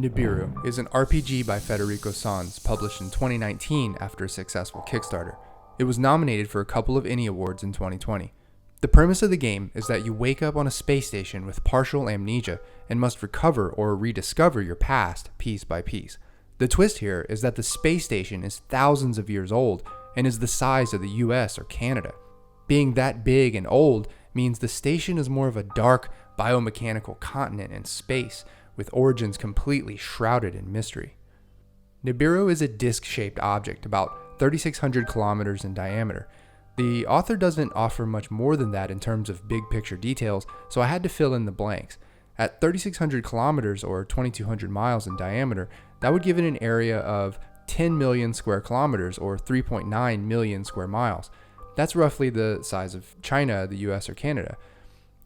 Nibiru is an RPG by Federico Sohns published in 2019 after a successful Kickstarter. It was nominated for a couple of Ennie Awards in 2020. The premise of the game is that you wake up on a space station with partial amnesia and must recover or rediscover your past piece by piece. The twist here is that the space station is thousands of years old and is the size of the US or Canada. Being that big and old means the station is more of a dark biomechanical continent in space, with origins completely shrouded in mystery. Nibiru is a disc-shaped object about 3,600 kilometers in diameter. The author doesn't offer much more than that in terms of big picture details, so I had to fill in the blanks. At 3,600 kilometers or 2,200 miles in diameter, that would give it an area of 10 million square kilometers or 3.9 million square miles. That's roughly the size of China, the US, or Canada.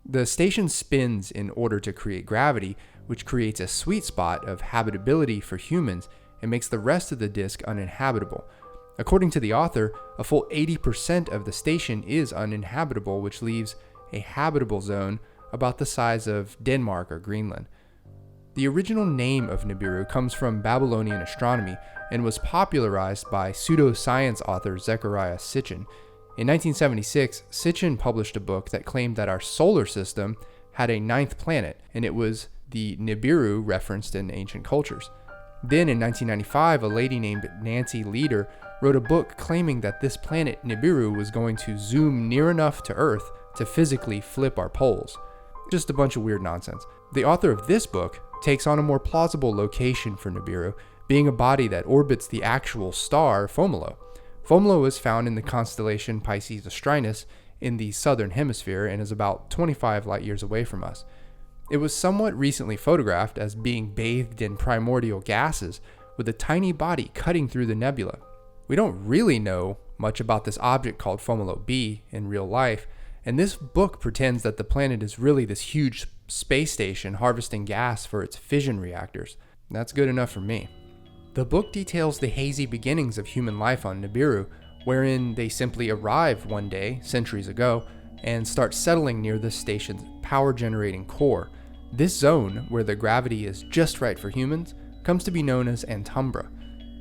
The station spins in order to create gravity, which creates a sweet spot of habitability for humans and makes the rest of the disk uninhabitable. According to the author, a full 80% of the station is uninhabitable, which leaves a habitable zone about the size of Denmark or Greenland. The original name of Nibiru comes from Babylonian astronomy and was popularized by pseudoscience author Zecharia Sitchin. In 1976, Sitchin published a book that claimed that our solar system had a ninth planet, and it was the Nibiru referenced in ancient cultures. Then in 1995, a lady named Nancy Leader wrote a book claiming that this planet Nibiru was going to zoom near enough to Earth to physically flip our poles. Just a bunch of weird nonsense. The author of this book takes on a more plausible location for Nibiru, being a body that orbits the actual star Fomalhaut. Fomalhaut is found in the constellation Pisces Astrinus in the southern hemisphere and is about 25 light years away from us. It was somewhat recently photographed as being bathed in primordial gases with a tiny body cutting through the nebula. We don't really know much about this object called Fomalhaut b in real life, and this book pretends that the planet is really this huge space station harvesting gas for its fission reactors. That's good enough for me. The book details the hazy beginnings of human life on Nibiru, wherein they simply arrive one day, centuries ago, and start settling near the station's power-generating core. This zone, where the gravity is just right for humans, comes to be known as Antumbra.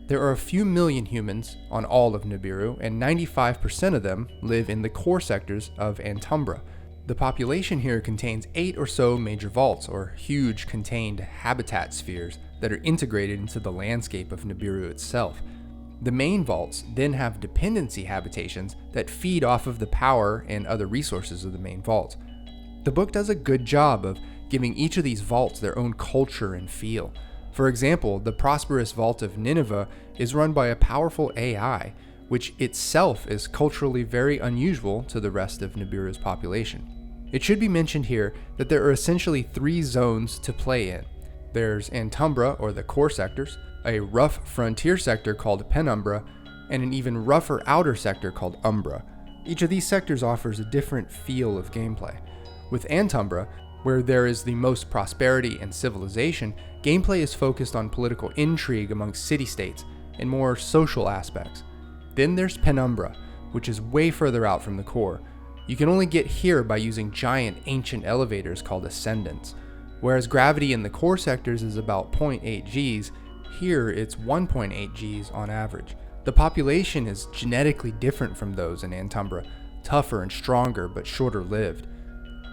There are a few million humans on all of Nibiru, and 95% of them live in the core sectors of Antumbra. The population here contains 8 or so major vaults, or huge contained habitat spheres, that are integrated into the landscape of Nibiru itself. The main vaults then have dependency habitations that feed off of the power and other resources of the main vault. The book does a good job of giving each of these vaults their own culture and feel. For example, the prosperous vault of Nineveh is run by a powerful AI, which itself is culturally very unusual to the rest of Nibiru's population. It should be mentioned here that there are essentially 3 zones to play in. There's Antumbra, or the core sectors, a rough frontier sector called Penumbra, and an even rougher outer sector called Umbra. Each of these sectors offers a different feel of gameplay. With Antumbra, where there is the most prosperity and civilization, gameplay is focused on political intrigue amongst city-states and more social aspects. Then there's Penumbra, which is way further out from the core. You can only get here by using giant ancient elevators called ascendants. Whereas gravity in the core sectors is about 0.8 Gs, here it's 1.8 Gs on average. The population is genetically different from those in Antumbra, tougher and stronger but shorter lived.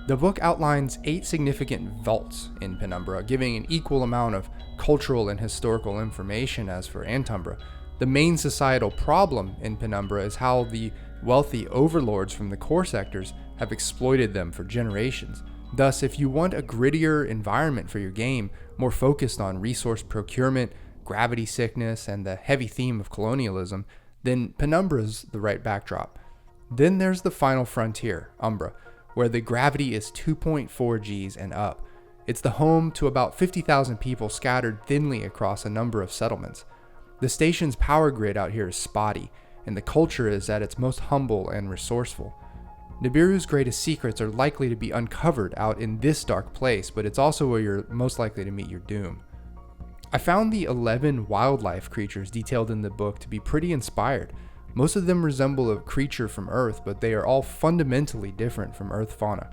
The book outlines 8 significant vaults in Penumbra, giving an equal amount of cultural and historical information as for Antumbra. The main societal problem in Penumbra is how the wealthy overlords from the core sectors have exploited them for generations. Thus, if you want a grittier environment for your game, more focused on resource procurement, gravity sickness, and the heavy theme of colonialism, then Penumbra's the right backdrop. Then there's the final frontier, Umbra, where the gravity is 2.4 Gs and up. It's the home to about 50,000 people scattered thinly across a number of settlements. The station's power grid out here is spotty, and the culture is at its most humble and resourceful. Nibiru's greatest secrets are likely to be uncovered out in this dark place, but it's also where you're most likely to meet your doom. I found the 11 wildlife creatures detailed in the book to be pretty inspired. Most of them resemble a creature from Earth, but they are all fundamentally different from Earth fauna.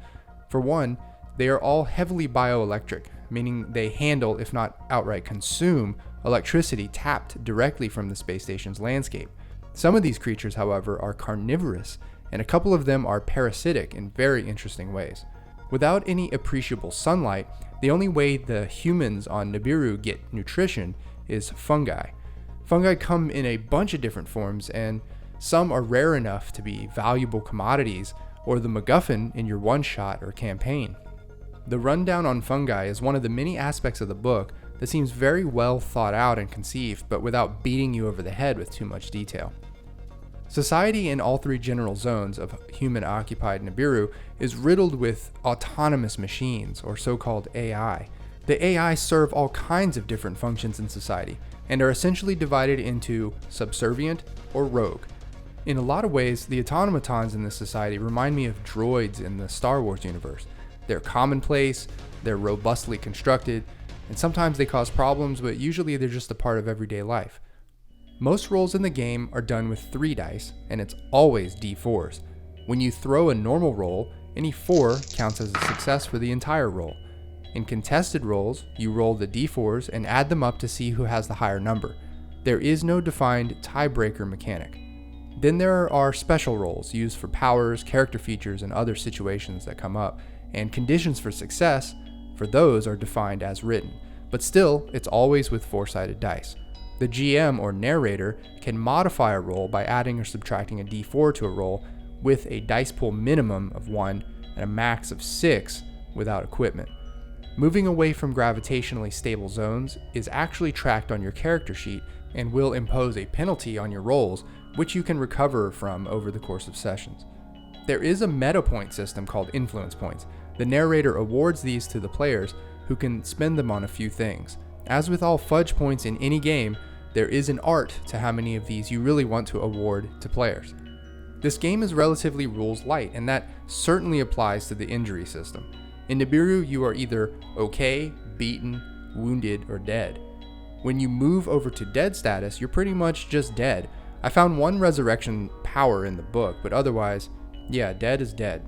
For one, they are all heavily bioelectric, meaning they handle, if not outright consume, electricity tapped directly from the space station's landscape. Some of these creatures, however, are carnivorous, and a couple of them are parasitic in very interesting ways. Without any appreciable sunlight, the only way the humans on Nibiru get nutrition is fungi. Fungi come in a bunch of different forms, and some are rare enough to be valuable commodities or the MacGuffin in your one-shot or campaign. The rundown on fungi is one of the many aspects of the book that seems very well thought out and conceived, but without beating you over the head with too much detail. Society in all three general zones of human-occupied Nibiru is riddled with autonomous machines, or so-called AI. The AI serve all kinds of different functions in society, and are essentially divided into subservient or rogue. In a lot of ways, the automatons in this society remind me of droids in the Star Wars universe. They're commonplace, they're robustly constructed, and sometimes they cause problems, but usually they're just a part of everyday life. Most rolls in the game are done with 3 dice, and it's always d4s. When you throw a normal roll, any 4 counts as a success for the entire roll. In contested rolls, you roll the d4s and add them up to see who has the higher number. There is no defined tiebreaker mechanic. Then there are special rolls used for powers, character features, and other situations that come up, and conditions for success, for those are defined as written, but still, it's always with 4-sided dice. The GM or narrator can modify a roll by adding or subtracting a d4 to a roll with a dice pool minimum of 1 and a max of 6 without equipment. Moving away from gravitationally stable zones is actually tracked on your character sheet and will impose a penalty on your rolls, which you can recover from over the course of sessions. There is a meta point system called influence points. The narrator awards these to the players, who can spend them on a few things. As with all fudge points in any game, there is an art to how many of these you really want to award to players. This game is relatively rules light, and that certainly applies to the injury system. In Nibiru, you are either okay, beaten, wounded, or dead. When you move over to dead status, you're pretty much just dead. I found one resurrection power in the book, but otherwise, yeah, dead is dead.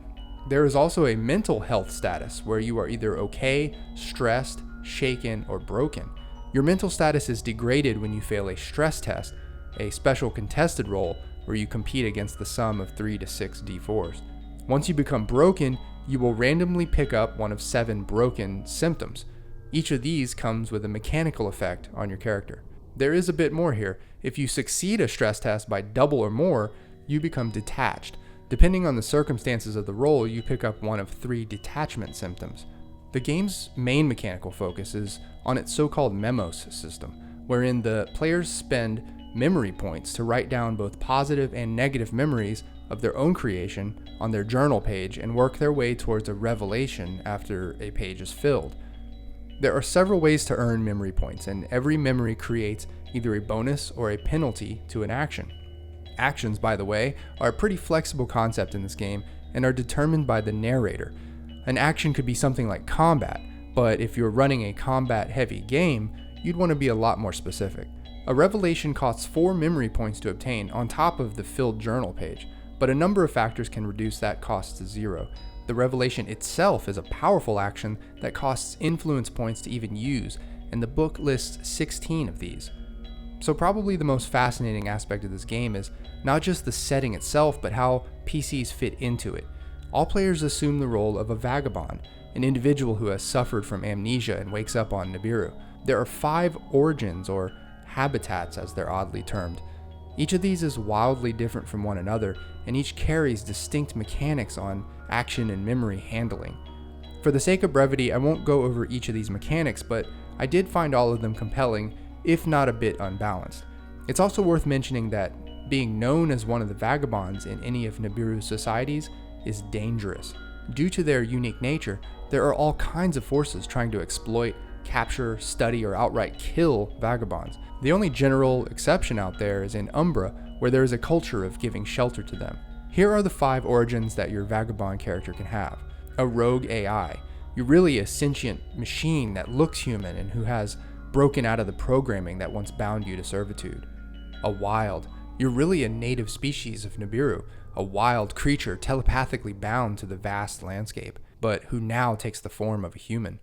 There is also a mental health status where you are either okay, stressed, shaken, or broken. Your mental status is degraded when you fail a stress test, a special contested roll where you compete against the sum of 3 to 6 d4s. Once you become broken, you will randomly pick up one of 7 broken symptoms. Each of these comes with a mechanical effect on your character. There is a bit more here. If you succeed a stress test by double or more, you become detached. Depending on the circumstances of the roll, you pick up one of 3 detachment symptoms. The game's main mechanical focus is on its so-called Memos System, wherein the players spend memory points to write down both positive and negative memories of their own creation on their journal page and work their way towards a revelation after a page is filled. There are several ways to earn memory points, and every memory creates either a bonus or a penalty to an action. Actions, by the way, are a pretty flexible concept in this game and are determined by the narrator. An action could be something like combat, but if you're running a combat-heavy game, you'd want to be a lot more specific. A revelation costs 4 memory points to obtain on top of the filled journal page, but a number of factors can reduce that cost to 0. The revelation itself is a powerful action that costs influence points to even use, and the book lists 16 of these. So probably the most fascinating aspect of this game is not just the setting itself, but how PCs fit into it. All players assume the role of a vagabond, an individual who has suffered from amnesia and wakes up on Nibiru. There are 5 origins, or habitats as they're oddly termed. Each of these is wildly different from one another, and each carries distinct mechanics on action and memory handling. For the sake of brevity, I won't go over each of these mechanics, but I did find all of them compelling, if not a bit unbalanced. It's also worth mentioning that being known as one of the vagabonds in any of Nibiru's societies is dangerous. Due to their unique nature, there are all kinds of forces trying to exploit, capture, study, or outright kill vagabonds. The only general exception out there is in Umbra, where there is a culture of giving shelter to them. Here are the 5 origins that your vagabond character can have. A rogue AI. You're really a sentient machine that looks human and who has broken out of the programming that once bound you to servitude. A wild. You're really a native species of Nibiru, a wild creature telepathically bound to the vast landscape, but who now takes the form of a human.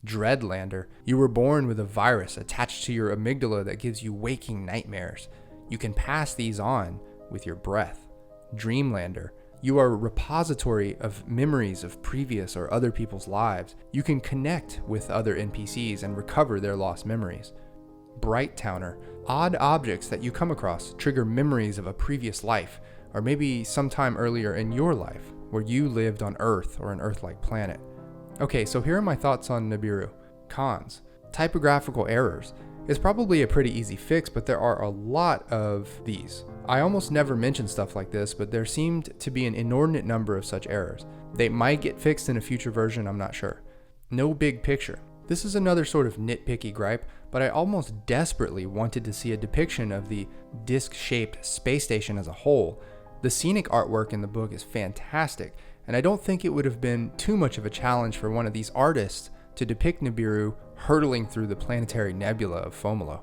Dreadlander, you were born with a virus attached to your amygdala that gives you waking nightmares. You can pass these on with your breath. Dreamlander, you are a repository of memories of previous or other people's lives. You can connect with other NPCs and recover their lost memories. Bright Towner, odd objects that you come across trigger memories of a previous life, or maybe sometime earlier in your life, where you lived on Earth or an Earth-like planet. Okay, so here are my thoughts on Nibiru. Cons. Typographical errors. It's probably a pretty easy fix, but there are a lot of these. I almost never mention stuff like this, but there seemed to be an inordinate number of such errors. They might get fixed in a future version, I'm not sure. No big picture. This is another sort of nitpicky gripe, but I almost desperately wanted to see a depiction of the disc-shaped space station as a whole. The scenic artwork in the book is fantastic, and I don't think it would have been too much of a challenge for one of these artists to depict Nibiru hurtling through the planetary nebula of Fomalhaut.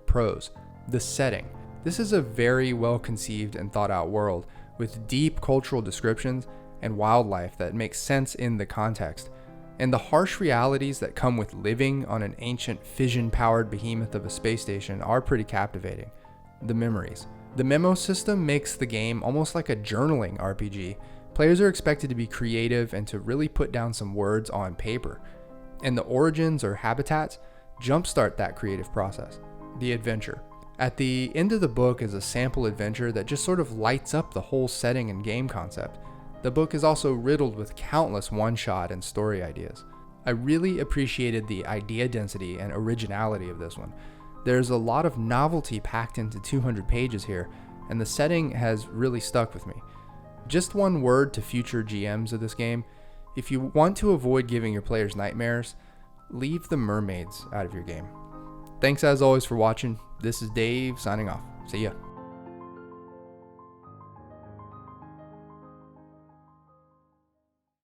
Pros. The setting. This is a very well conceived and thought out world with deep cultural descriptions and wildlife that makes sense in the context. And the harsh realities that come with living on an ancient fission-powered behemoth of a space station are pretty captivating. The memories. The Memos System makes the game almost like a journaling RPG. Players are expected to be creative and to really put down some words on paper. And the origins or habitats jumpstart that creative process. The adventure. At the end of the book is a sample adventure that just sort of lights up the whole setting and game concept. The book is also riddled with countless one-shot and story ideas. I really appreciated the idea density and originality of this one. There's a lot of novelty packed into 200 pages here, and the setting has really stuck with me. Just one word to future GMs of this game: if you want to avoid giving your players nightmares, leave the mermaids out of your game. Thanks as always for watching. This is Dave signing off. See ya.